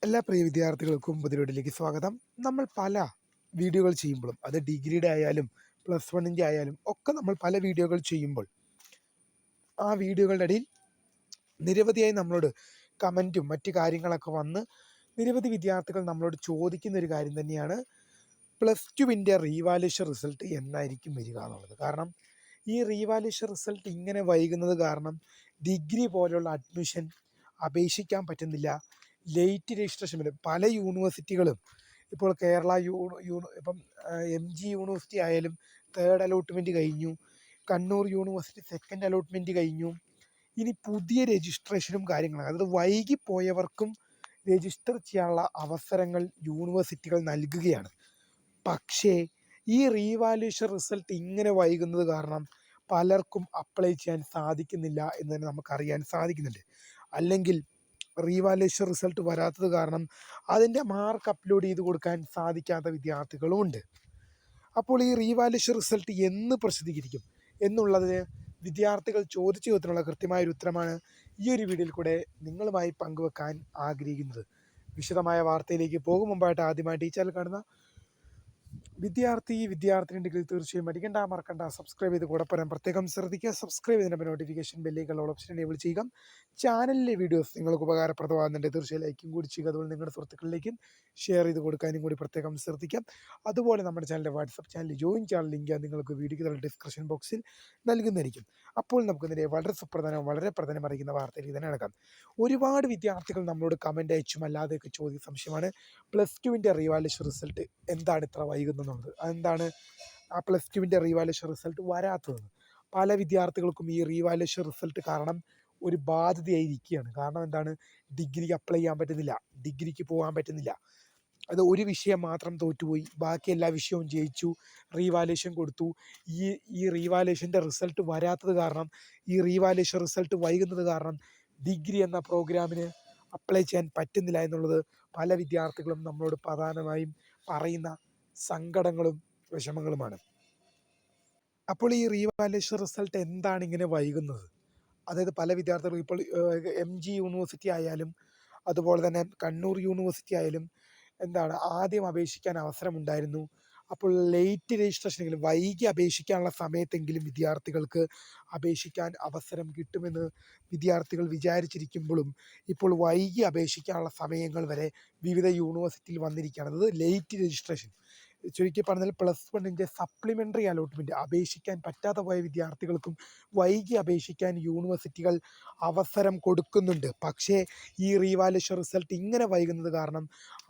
എല്ലാ പ്രിയ വിദ്യാർത്ഥികൾക്കും പുതിയൊരിലേക്ക് സ്വാഗതം. നമ്മൾ പല വീഡിയോകൾ ചെയ്യുമ്പോഴും അത് ഡിഗ്രിയുടെ ആയാലും പ്ലസ് വണ്ണിൻ്റെ ആയാലും ഒക്കെ നമ്മൾ പല വീഡിയോകൾ ചെയ്യുമ്പോൾ ആ വീഡിയോകളുടെ ഇടയിൽ നിരവധിയായി നമ്മളോട് കമൻറ്റും മറ്റു കാര്യങ്ങളൊക്കെ വന്ന് നിരവധി വിദ്യാർത്ഥികൾ നമ്മളോട് ചോദിക്കുന്ന ഒരു കാര്യം തന്നെയാണ് പ്ലസ് ടുവിൻ്റെ റീവാലുവേഷൻ റിസൾട്ട് എന്നായിരിക്കും വരിക എന്നുള്ളത്. കാരണം ഈ റീവാലുവേഷൻ റിസൾട്ട് ഇങ്ങനെ വൈകുന്നത് കാരണം ഡിഗ്രി പോലുള്ള അഡ്മിഷൻ അപേക്ഷിക്കാൻ പറ്റുന്നില്ല. ലേറ്റ് രജിസ്ട്രേഷൻ വരും. പല യൂണിവേഴ്സിറ്റികളും ഇപ്പോൾ കേരള ഇപ്പം MG യൂണിവേഴ്സിറ്റി ആയാലും തേർഡ് അലോട്ട്മെൻറ്റ് കഴിഞ്ഞു, കണ്ണൂർ യൂണിവേഴ്സിറ്റി സെക്കൻഡ് അലോട്ട്മെൻറ്റ് കഴിഞ്ഞു. ഇനി പുതിയ രജിസ്ട്രേഷനും കാര്യങ്ങളും, അതായത് വൈകിപ്പോയവർക്കും രജിസ്റ്റർ ചെയ്യാനുള്ള അവസരങ്ങൾ യൂണിവേഴ്സിറ്റികൾ നൽകുകയാണ്. പക്ഷേ ഈ റീവാലുവേഷൻ റിസൾട്ട് ഇങ്ങനെ വൈകുന്നത് കാരണം പലർക്കും അപ്ലൈ ചെയ്യാൻ സാധിക്കുന്നില്ല എന്ന് തന്നെ നമുക്കറിയാൻ സാധിക്കുന്നുണ്ട്. അല്ലെങ്കിൽ റീവാലുവേഷൻ റിസൾട്ട് വരാത്തത് കാരണം അതിൻ്റെ മാർക്ക് അപ്ലോഡ് ചെയ്ത് കൊടുക്കാൻ സാധിക്കാത്ത വിദ്യാർത്ഥികളും ഉണ്ട്. അപ്പോൾ ഈ റീവാലുവേഷൻ റിസൾട്ട് എന്ന് പ്രസിദ്ധീകരിക്കും എന്നുള്ളതിന് വിദ്യാർത്ഥികൾ ചോദിച്ച ചോദ്യത്തിനുള്ള കൃത്യമായൊരു ഉത്തരമാണ് ഈ ഒരു വീഡിയോയിൽ കൂടെ നിങ്ങളുമായി പങ്കുവെക്കാൻ ആഗ്രഹിക്കുന്നത്. വിശദമായ വാർത്തയിലേക്ക് പോകും മുമ്പായിട്ട് ആദ്യമായിട്ട് ഈ ചാനൽ കാണുന്ന വിദ്യാർത്ഥിനികൾ തീർച്ചയായും അടിക്കണ്ട മറക്കണ്ട സബ്സ്ക്രൈബ് ചെയ്ത് കൂടെ പറയാൻ പ്രത്യേകം ശ്രദ്ധിക്കുക. സബ്സ്ക്രൈബ് ചെയ്തതിൻ്റെ നോട്ടിഫിക്കേഷൻ ബെല്ലേക്കുള്ള ഓപ്ഷൻ എനേബിൾ ചെയ്യുക. ചാനലിലെ വീഡിയോസ് നിങ്ങൾക്ക് ഉപകാരപ്രദമാകുന്നുണ്ട്, തീർച്ചയായും ലൈക്കും കൂടി ചെയ്യുക. അതുപോലെ നിങ്ങളുടെ സുഹൃത്തുക്കളിലേക്കും ഷെയർ ചെയ്ത് കൊടുക്കാനും കൂടി പ്രത്യേകം ശ്രദ്ധിക്കാം. അതുപോലെ നമ്മുടെ ചാനലിൻ്റെ WhatsApp channel join channel link നിങ്ങൾക്ക് വീഡിയോയുടെ ഡിസ്ക്രിപ്ഷൻ ബോക്സിൽ നൽകുന്നതായിരിക്കും. അപ്പോൾ നമുക്കിതിൻ്റെ വളരെ പ്രധാനം അറിയിക്കുന്ന വാർത്തയിലേക്ക് തന്നെ നടക്കാം. ഒരുപാട് വിദ്യാർത്ഥികൾ നമ്മളോട് കമൻ്റ് അയച്ചും അല്ലാതെയൊക്കെ ചോദിച്ച സംശയമാണ് പ്ലസ് ടുവിൻ്റെ റീവാലുവേഷൻ റിസൾട്ട് എന്താണ് ഇത്ര വൈകുന്നത് എന്നുള്ളത്. അതെന്താണ് ആ പ്ലസ് ടുവിൻ്റെ റീവാലുവേഷൻ റിസൾട്ട് വരാത്തതെന്ന്. പല വിദ്യാർത്ഥികൾക്കും ഈ റീവാലുവേഷൻ റിസൾട്ട് കാരണം ഒരു ബാധ്യതയായിരിക്കുകയാണ്. കാരണം എന്താണ്, ഡിഗ്രിക്ക് അപ്ലൈ ചെയ്യാൻ പറ്റുന്നില്ല, ഡിഗ്രിക്ക് പോകാൻ പറ്റുന്നില്ല. അത് ഒരു വിഷയം മാത്രം തോറ്റുപോയി, ബാക്കി എല്ലാ വിഷയവും ജയിച്ചു, റീവാലുവേഷൻ കൊടുത്തു. ഈ റീവാലുവേഷൻ്റെ റിസൾട്ട് വരാത്തത് കാരണം, ഈ റീവാലുവേഷൻ റിസൾട്ട് വൈകുന്നത് കാരണം ഡിഗ്രി എന്ന പ്രോഗ്രാമിന് അപ്ലൈ ചെയ്യാൻ പറ്റുന്നില്ല എന്നുള്ളത് പല വിദ്യാർത്ഥികളും നമ്മളോട് പ്രധാനമായും പറയുന്ന സങ്കടങ്ങളും വിഷമങ്ങളുമാണ്. അപ്പോൾ ഈ റീവാലുവേഷൻ റിസൾട്ട് എന്താണ് ഇങ്ങനെ വൈകുന്നത്? അതായത് പല വിദ്യാർത്ഥികളും ഇപ്പോൾ MG യൂണിവേഴ്സിറ്റി ആയാലും അതുപോലെ തന്നെ കണ്ണൂർ യൂണിവേഴ്സിറ്റി ആയാലും ആദ്യം അപേക്ഷിക്കാൻ അവസരമുണ്ടായിരുന്നു. അപ്പോൾ ലേറ്റ് രജിസ്ട്രേഷനെങ്കിലും വൈകി അപേക്ഷിക്കാനുള്ള സമയത്തെങ്കിലും വിദ്യാർത്ഥികൾക്ക് അപേക്ഷിക്കാൻ അവസരം കിട്ടുമെന്ന് വിദ്യാർത്ഥികൾ വിചാരിച്ചിരിക്കുമ്പോഴും ഇപ്പോൾ വൈകി അപേക്ഷിക്കാനുള്ള സമയങ്ങൾ വരെ വിവിധ യൂണിവേഴ്സിറ്റിയിൽ വന്നിരിക്കുകയാണ്. അത് ലേറ്റ് രജിസ്ട്രേഷൻ, ചുരുക്കി പറഞ്ഞാൽ പ്ലസ് വണ്ണിൻ്റെ സപ്ലിമെൻ്ററി അലോട്ട്മെൻറ്റ് അപേക്ഷിക്കാൻ പറ്റാതെ പോയ വിദ്യാർത്ഥികൾക്കും വൈകി അപേക്ഷിക്കാൻ യൂണിവേഴ്സിറ്റികൾ അവസരം കൊടുക്കുന്നുണ്ട്. പക്ഷേ ഈ റീവാലുവേഷൻ റിസൾട്ട് ഇങ്ങനെ വൈകുന്നത് കാരണം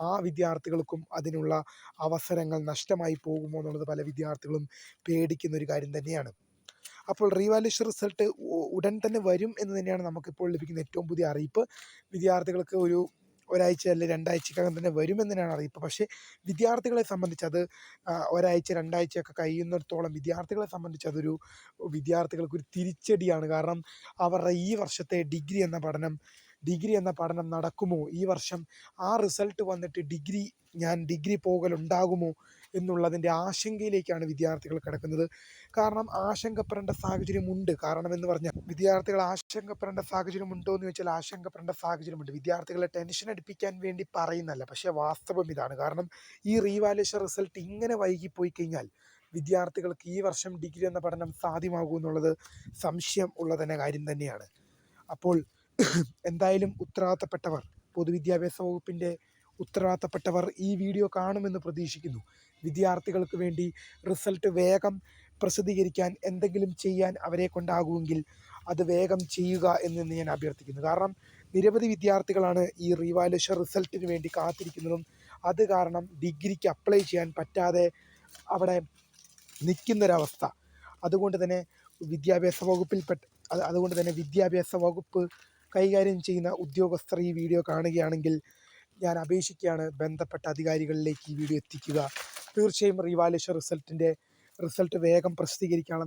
ആ വിദ്യാർത്ഥികൾക്കും അതിനുള്ള അവസരങ്ങൾ നഷ്ടമായി പോകുമോ എന്നുള്ളത് പല വിദ്യാർത്ഥികളും പേടിക്കുന്ന ഒരു കാര്യം തന്നെയാണ്. അപ്പോൾ റീവാലുവേഷൻ റിസൾട്ട് ഉടൻ തന്നെ വരും എന്ന് തന്നെയാണ് നമുക്കിപ്പോൾ ലഭിക്കുന്ന ഏറ്റവും പുതിയ അറിയിപ്പ്. വിദ്യാർത്ഥികൾക്ക് ഒരാഴ്ച അല്ലെങ്കിൽ 2 ആഴ്ചക്കകം തന്നെ വരുമെന്ന് തന്നെയാണ് അറിയിപ്പ്. പക്ഷേ വിദ്യാർത്ഥികളെ സംബന്ധിച്ച് അത് ഒരാഴ്ച 2 ആഴ്ചയൊക്കെ കഴിയുന്നിടത്തോളം വിദ്യാർത്ഥികൾക്കൊരു തിരിച്ചടിയാണ്. കാരണം അവരുടെ ഈ വർഷത്തെ ഡിഗ്രി എന്ന പഠനം നടക്കുമോ, ഈ വർഷം ആ റിസൾട്ട് വന്നിട്ട് ഞാൻ ഡിഗ്രി പോകലുണ്ടാകുമോ എന്നുള്ളതിൻ്റെ ആശങ്കയിലേക്കാണ് വിദ്യാർത്ഥികൾ കിടക്കുന്നത്. കാരണം ആശങ്കപ്പെടേണ്ട സാഹചര്യമുണ്ട്. കാരണം എന്ന് പറഞ്ഞാൽ വിദ്യാർത്ഥികൾ ആശങ്കപ്പെടേണ്ട സാഹചര്യമുണ്ടോ എന്ന് ചോദിച്ചാൽ ആശങ്കപ്പെടേണ്ട സാഹചര്യമുണ്ട്. വിദ്യാർത്ഥികളെ ടെൻഷൻ അടിപ്പിക്കാൻ വേണ്ടി പറയുന്നല്ല, പക്ഷേ വാസ്തവം ഇതാണ്. കാരണം ഈ റീവാലുവേഷൻ റിസൾട്ട് ഇങ്ങനെ വൈകിപ്പോയി കഴിഞ്ഞാൽ വിദ്യാർത്ഥികൾക്ക് ഈ വർഷം ഡിഗ്രി എന്ന പഠനം സാധ്യമാകും എന്നുള്ളത് സംശയം ഉള്ള തന്നെ കാര്യം തന്നെയാണ്. അപ്പോൾ എന്തായാലും പൊതുവിദ്യാഭ്യാസ വകുപ്പിൻ്റെ ഉത്തരവാദിത്തപ്പെട്ടവർ ഈ വീഡിയോ കാണുമെന്ന് പ്രതീക്ഷിക്കുന്നു. വിദ്യാർത്ഥികൾക്ക് വേണ്ടി റിസൾട്ട് വേഗം പ്രസിദ്ധീകരിക്കാൻ എന്തെങ്കിലും ചെയ്യാൻ അവരെ കൊണ്ടാകുമെങ്കിൽ അത് വേഗം ചെയ്യുക എന്ന് ഞാൻ അഭ്യർത്ഥിക്കുന്നു. കാരണം നിരവധി വിദ്യാർത്ഥികളാണ് ഈ റീവാലുവേഷൻ റിസൾട്ടിന് വേണ്ടി കാത്തിരിക്കുന്നതും അത് കാരണം ഡിഗ്രിക്ക് അപ്ലൈ ചെയ്യാൻ പറ്റാതെ അവിടെ നിൽക്കുന്നൊരവസ്ഥ. അതുകൊണ്ട് തന്നെ വിദ്യാഭ്യാസ വകുപ്പ് കൈകാര്യം ചെയ്യുന്ന ഉദ്യോഗസ്ഥർ ഈ വീഡിയോ കാണുകയാണെങ്കിൽ ഞാൻ അപേക്ഷിക്കുകയാണ്, ബന്ധപ്പെട്ട അധികാരികളിലേക്ക് ഈ വീഡിയോ എത്തിക്കുക. തീർച്ചയായും റീവാലുവേഷൻ റിസൾട്ടിൻ്റെ റിസൾട്ട് വേഗം പ്രസിദ്ധീകരിക്കാനുള്ള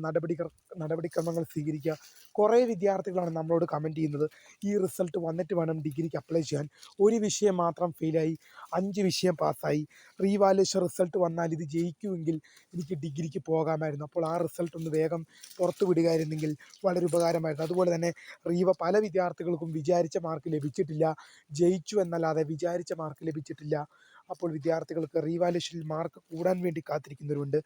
നടപടിക്രമങ്ങൾ സ്വീകരിക്കുക. കുറേ വിദ്യാർത്ഥികളാണ് നമ്മളോട് കമൻറ്റ് ചെയ്യുന്നത്, ഈ റിസൾട്ട് വന്നിട്ട് വേണം ഡിഗ്രിക്ക് അപ്ലൈ ചെയ്യാൻ. ഒരു വിഷയം മാത്രം ഫെയിലായി, 5 വിഷയം പാസ്സായി. റീവാലുവേഷൻ റിസൾട്ട് വന്നാൽ ഇത് ജയിക്കുമെങ്കിൽ എനിക്ക് ഡിഗ്രിക്ക് പോകാമായിരുന്നു. അപ്പോൾ ആ റിസൾട്ട് ഒന്ന് വേഗം പുറത്തു വിടുകയായിരുന്നെങ്കിൽ വളരെ ഉപകാരമായിരുന്നു. അതുപോലെ തന്നെ പല വിദ്യാർത്ഥികൾക്കും വിചാരിച്ച മാർക്ക് ലഭിച്ചിട്ടില്ല. ജയിച്ചു എന്നല്ലാതെ വിചാരിച്ച മാർക്ക് ലഭിച്ചിട്ടില്ല. അപ്പോൾ വിദ്യാർത്ഥികൾക്ക് റീവാലുവേഷനിൽ മാർക്ക് കൂടാൻ വേണ്ടി കാത്തിരിക്കുന്നവരുണ്ട്.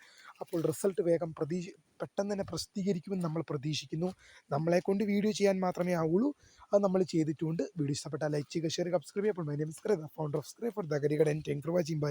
അപ്പോൾ റിസൾട്ട് വേഗം പെട്ടെന്ന് തന്നെ പ്രസിദ്ധീകരിക്കുമെന്ന് നമ്മൾ പ്രതീക്ഷിക്കുന്നു. നമ്മളെക്കൊണ്ട് വീഡിയോ ചെയ്യാൻ മാത്രമേ ആവുള്ളൂ. അത് നമ്മൾ ചെയ്തിട്ടുമുണ്ട്. വീഡിയോ ഇഷ്ടപ്പെട്ടാൽ ലൈക്ക് ചെയ്യുക, ഷെയർ ചെയ്യുക, സബ്സ്ക്രൈബ് ചെയ്യുക. അപ്പോൾ my name is founder of Scribe for the career and thanks for watching. By.